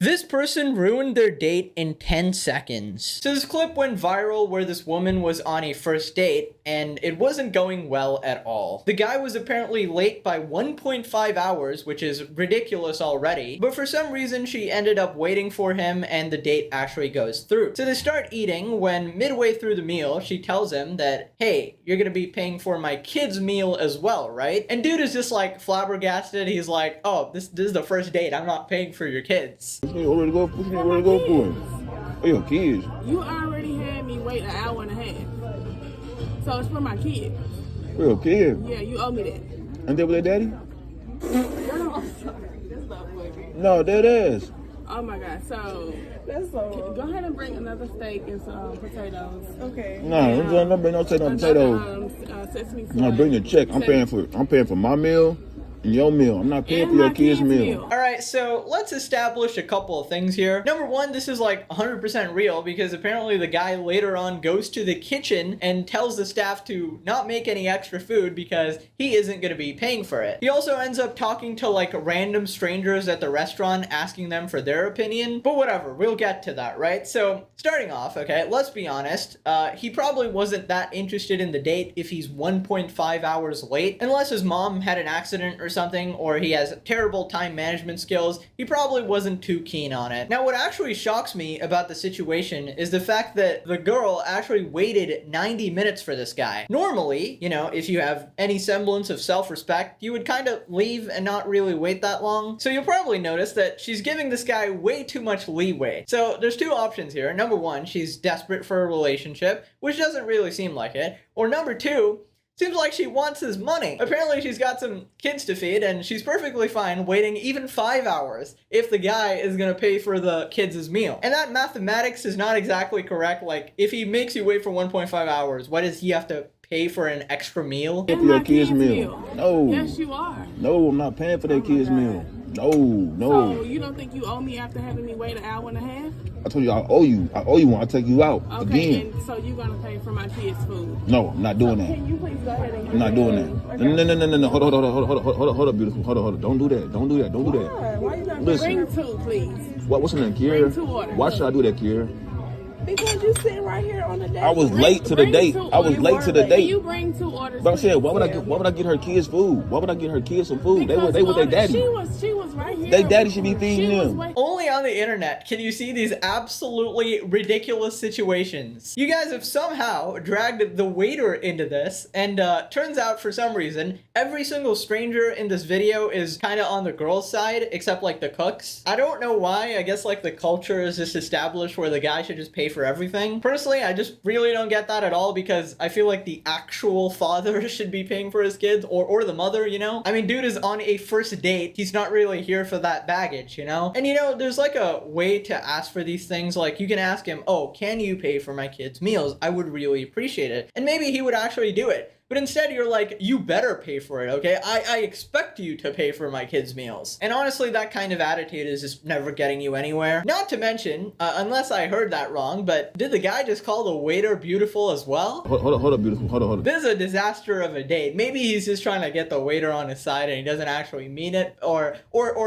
This person ruined their date in 10 seconds. So this clip went viral where this woman was on a first date and it wasn't going well at all. The guy was apparently late by 1.5 hours, which is ridiculous already, but for some reason she ended up waiting for him and the date actually goes through. So they start eating when midway through the meal, she tells him that, hey, you're gonna be paying for my kid's meal as well, right? And dude is just like flabbergasted. He's like, oh, this is the first date. I'm not paying for your kids. What you need to go for? Oh, your kids. You already had me wait an hour and a half. So it's for my kids. For your kids? Yeah, you owe me that. And they with their daddy? No, dead ass. Oh my God. So go ahead and bring another steak and some potatoes. Okay. No, don't bring no potatoes. Sesame seeds. No, bring the check. I'm paying for my meal and your meal. I'm not paying for your kids' meal. All right, so let's establish a couple of things here. Number one, this is like 100% real because apparently the guy later on goes to the kitchen and tells the staff to not make any extra food because he isn't going to be paying for it. He also ends up talking to like random strangers at the restaurant, asking them for their opinion, but whatever, we'll get to that, right? So starting off, okay, let's be honest, he probably wasn't that interested in the date if he's 1.5 hours late, unless his mom had an accident or something, or he has terrible time management skills. He probably wasn't too keen on it. Now, what actually shocks me about the situation is the fact that the girl actually waited 90 minutes for this guy. Normally, you know, if you have any semblance of self-respect, you would kind of leave and not really wait that long. So you'll probably notice that she's giving this guy way too much leeway. So there's two options here. Number one, she's desperate for a relationship, which doesn't really seem like it. Or number two, seems like she wants his money. Apparently she's got some kids to feed and she's perfectly fine waiting even 5 hours if the guy is gonna pay for the kids' meal. And that mathematics is not exactly correct. Like, if he makes you wait for 1.5 hours, why does he have to pay for an extra meal? Pay for your kids' meal. No. Yes, you are. No, I'm not paying for their kids' meal. No. So you don't think you owe me after having me wait an hour and a half? I told you I owe you. I owe you one. I'll take you out Okay, again. and so you're gonna pay for my kids' food? No, I'm not doing that. Can you please go ahead and I'm not doing that. No. Hold on, beautiful. Hold on. Don't do that. Don't do that. Why you not Listen. bring two, please? What's in there, Kiera? Bring 2 orders. Why should I do that, Kiera? Because you sitting right here on the date. I was late to the Bring date. 2 I was orders. late to the Can date. you bring 2 orders? But I'm saying, please? why would I get her kids food? Why would I get her kids some food? They with their daddy. She was right here. They daddy should be feeding She was them. Only on the internet can you see these absolutely ridiculous situations. You guys have somehow dragged the waiter into this, and turns out for some reason, every single stranger in this video is kind of on the girl's side, except like the cooks. I don't know why. I guess like the culture is just established where the guy should just pay for everything. Personally, I just really don't get that at all because I feel like the actual father should be paying for his kids, or the mother, you know? I mean, dude is on a first date. He's not really here for that baggage, you know? And you know, there's like a way to ask for these things. Like, you can ask him, oh, can you pay for my kids' meals? I would really appreciate it. And maybe he would actually do it. But instead you're like, you better pay for it, okay? I expect you to pay for my kids' meals. And honestly, that kind of attitude is just never getting you anywhere. Not to mention, unless I heard that wrong, but did the guy just call the waiter beautiful as well? Hold up, beautiful. Hold on. This is a disaster of a date. Maybe he's just trying to get the waiter on his side and he doesn't actually mean it. Or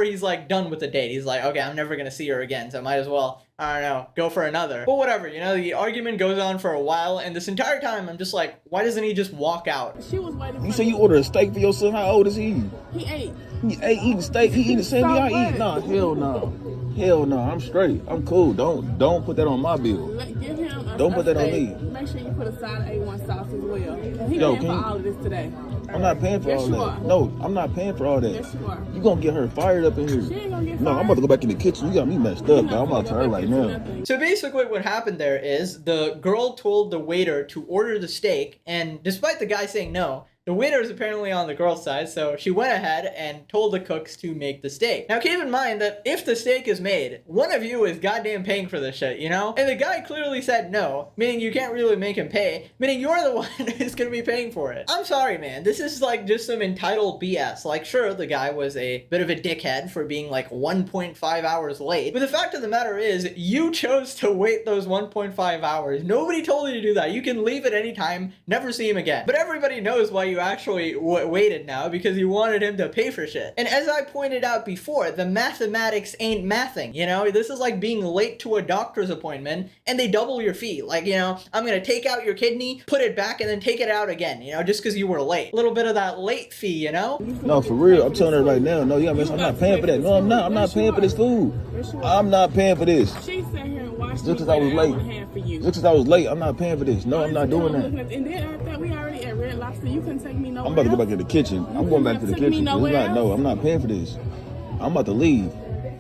he's like done with the date. He's like, okay, I'm never gonna see her again, so I might as well, I don't know, go for another. But whatever, you know, the argument goes on for a while, and this entire time I'm just like, why doesn't he just walk out? She was waiting. You say you ordered a steak for your son? How old is he? He ate. He ain't eating steak. He eating the same thing I eat. Nah, hell no. Hell no. I'm straight. I'm cool. Don't put that on my bill. Give him a Don't put that on steak. me. Make sure you put a side of A1 sauce as well. He Yo, paying for all of this today. I'm not paying for Yes, all you that. are. No, I'm not paying for all that. Yes, you are. You gonna get her fired up in here. She ain't gonna get No, I'm fired. about to go back in the kitchen. You got me messed up, but I'm about to tell her right now. So basically what happened there is the girl told the waiter to order the steak, and despite the guy saying no, the waiter is apparently on the girl's side, so she went ahead and told the cooks to make the steak. Now keep in mind that if the steak is made, one of you is goddamn paying for this shit, you know? And the guy clearly said no, meaning you can't really make him pay, meaning you're the one who's gonna be paying for it. I'm sorry, man. This is like just some entitled BS. Like, sure, the guy was a bit of a dickhead for being like 1.5 hours late, but the fact of the matter is, you chose to wait those 1.5 hours. Nobody told you to do that. You can leave at any time, never see him again. But everybody knows why you you actually waited now, because you wanted him to pay for shit. And as I pointed out before, the mathematics ain't mathing, you know? This is like being late to a doctor's appointment and they double your fee. Like, you know, I'm gonna take out your kidney, put it back, and then take it out again, you know, just because you were late. A little bit of that late fee, you know? No, for real. I'm telling her right now. No, yeah, I'm not paying for that. No, I'm not. I'm not paying for this food. I'm not paying for this. She sat here and watched Just me because I was for an hour late. and a half for you. Just because I was late, I'm not paying for this. No, I'm not doing that. And then I thought we already at Red Lobster. You couldn't take me nowhere. I'm about to go else? back to the kitchen. I'm going back to the Took me kitchen. It's nowhere not, no, else? I'm not paying for this. I'm about to leave.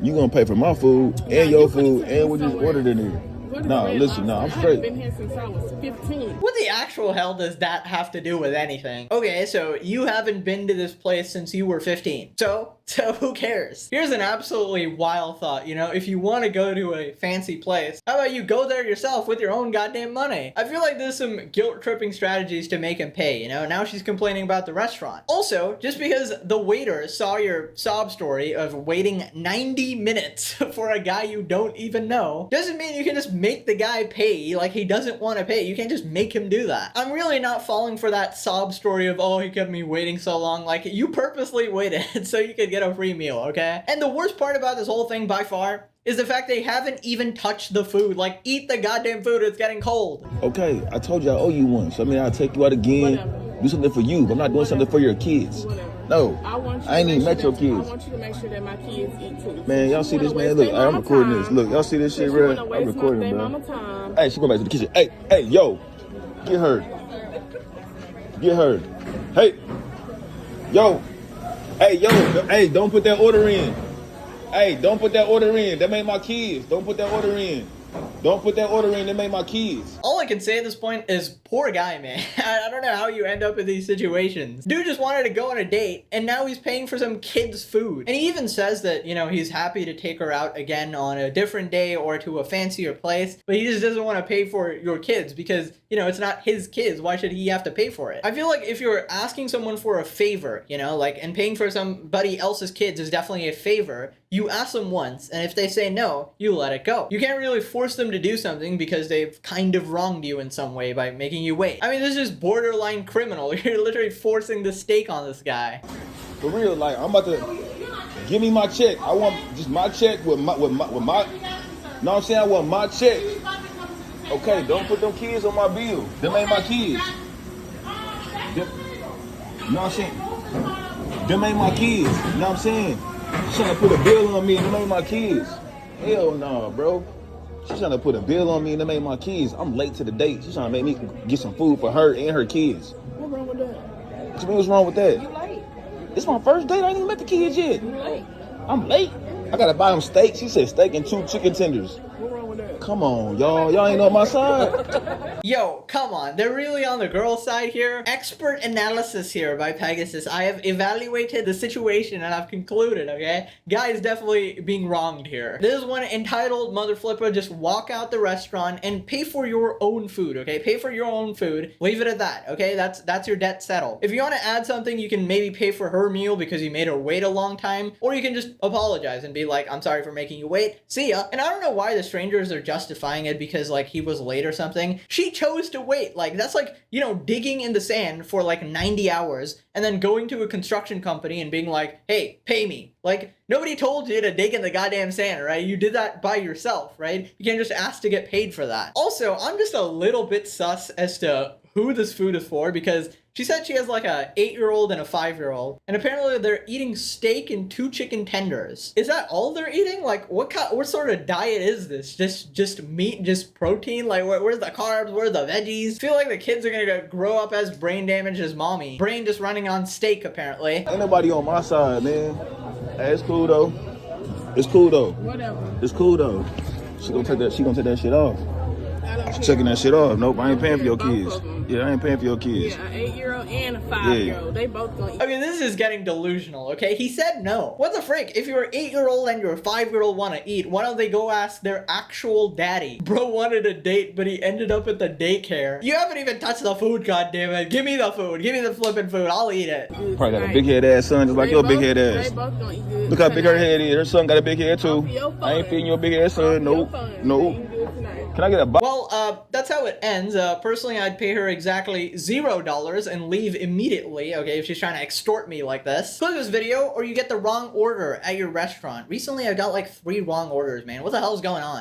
You gonna pay for my food and your you could've food took me and what you somewhere. ordered in there. Go to No, Red listen, no, I'm Lobster. straight. I've been here since I was 15. What the actual hell does that have to do with anything? Okay, so you haven't been to this place since you were 15. So who cares? Here's an absolutely wild thought, you know, if you want to go to a fancy place, how about you go there yourself with your own goddamn money? I feel like there's some guilt-tripping strategies to make him pay, you know? Now she's complaining about the restaurant. Also, just because the waiter saw your sob story of waiting 90 minutes for a guy you don't even know, doesn't mean you can just make the guy pay like he doesn't want to pay. You can't just make him do that. I'm really not falling for that sob story of, oh, he kept me waiting so long. Like, you purposely waited so you could get a free meal, okay? And the worst part about this whole thing by far is the fact they haven't even touched the food. Like, eat the goddamn food, it's getting cold. Okay, I told you I owe you one. So I mean, I'll take you out again. Whatever. Do something for you, but I'm not doing something for your kids. Whatever. No, I ain't even met your I kids. want you to make sure that my kids eat too. Man, y'all see this, man? Look, I'm recording this. Look, y'all see this shit, bro? I'm recording, bro. Time. Hey, she going back to the kitchen. Hey, yo, get her. Get her. Hey, yo. Hey, don't put that order in. Hey, don't put that order in. That made my kids. Don't put that order in. Don't put that order in. That made my kids. All I can say at this point is, poor guy, man. I don't know how you end up in these situations. Dude just wanted to go on a date, and now he's paying for some kid's food. And he even says that, you know, he's happy to take her out again on a different day or to a fancier place, but he just doesn't want to pay for your kids because, you know, it's not his kids. Why should he have to pay for it? I feel like if you're asking someone for a favor, you know, like, and paying for somebody else's kids is definitely a favor, you ask them once, and if they say no, you let it go. You can't really force them to do something because they've kind of wronged you in some way by making you wait. I mean, this is just borderline criminal. You're literally forcing the stake on this guy. For real, like, I'm about to give me my check. I want just my check with my, know what I'm saying? I want my check. Okay, don't put them kids on my bill. Them ain't my kids. Them, you know what I'm saying? Them ain't my kids. You know what I'm saying? She's trying to put a bill on me and them ain't my kids. Hell no, bro. She's trying to put a bill on me and them ain't my kids. I'm late to the date. She's trying to make me get some food for her and her kids. What's wrong with that? What you mean, what's wrong with that? You late. It's my first date. I ain't even met the kids yet. You late. I'm late. I gotta buy them steak. She said steak and 2 chicken tenders. What's wrong with that? Come on, y'all. Y'all ain't on my side. Yo, come on. They're really on the girl side here. Expert analysis here by Pegasus. I have evaluated the situation and I've concluded, okay? Guy is definitely being wronged here. This is when entitled mother flipper just walk out the restaurant and pay for your own food, okay? Pay for your own food. Leave it at that, okay? That's your debt settled. If you want to add something, you can maybe pay for her meal because you made her wait a long time, or you can just apologize and be like, I'm sorry for making you wait. See ya. And I don't know why the strangers are justifying it because, like, he was late or something. She chose to wait. Like, that's like, you know, digging in the sand for like 90 hours and then going to a construction company and being like, hey, pay me. Like, nobody told you to dig in the goddamn sand, right? You did that by yourself, right? You can't just ask to get paid for that. Also, I'm just a little bit sus as to who this food is for because she said she has like a 8-year-old and a 5-year-old, and apparently they're eating steak and 2 chicken tenders. Is that all they're eating? Like, what sort of diet is this? Just meat, just protein? Like, where's the carbs? Where's the veggies? I feel like the kids are gonna grow up as brain damaged as mommy. Brain just running on steak, apparently. Ain't nobody on my side, man. Hey, it's cool though. It's cool though. Whatever. It's cool though. She gonna take that shit off. She's checking that shit off. Nope, I ain't paying for your kids. Yeah, I ain't paying for your kids. Yeah, an 8-year-old and a 5-year-old. They both gonna eat. Okay, this is getting delusional, okay? He said no. What the frick? If your 8-year-old and your 5-year-old want to eat, why don't they go ask their actual daddy? Bro wanted a date, but he ended up at the daycare. You haven't even touched the food, goddammit. Give me the food. Give me the flipping food. I'll eat it. Probably got a big head ass son just like your big head ass. They both gonna eat good. Look how big her head is. Her son got a big head too. Off your I ain't fun. feeding your big ass son. Nope. Off your fun. Nope. You can do it tonight. Can I get a box? Well, that's how it ends. Personally, I'd pay her exactly $0 and leave immediately, okay, if she's trying to extort me like this. Click this video or you get the wrong order at your restaurant. Recently, I got like 3 wrong orders, man. What the hell is going on?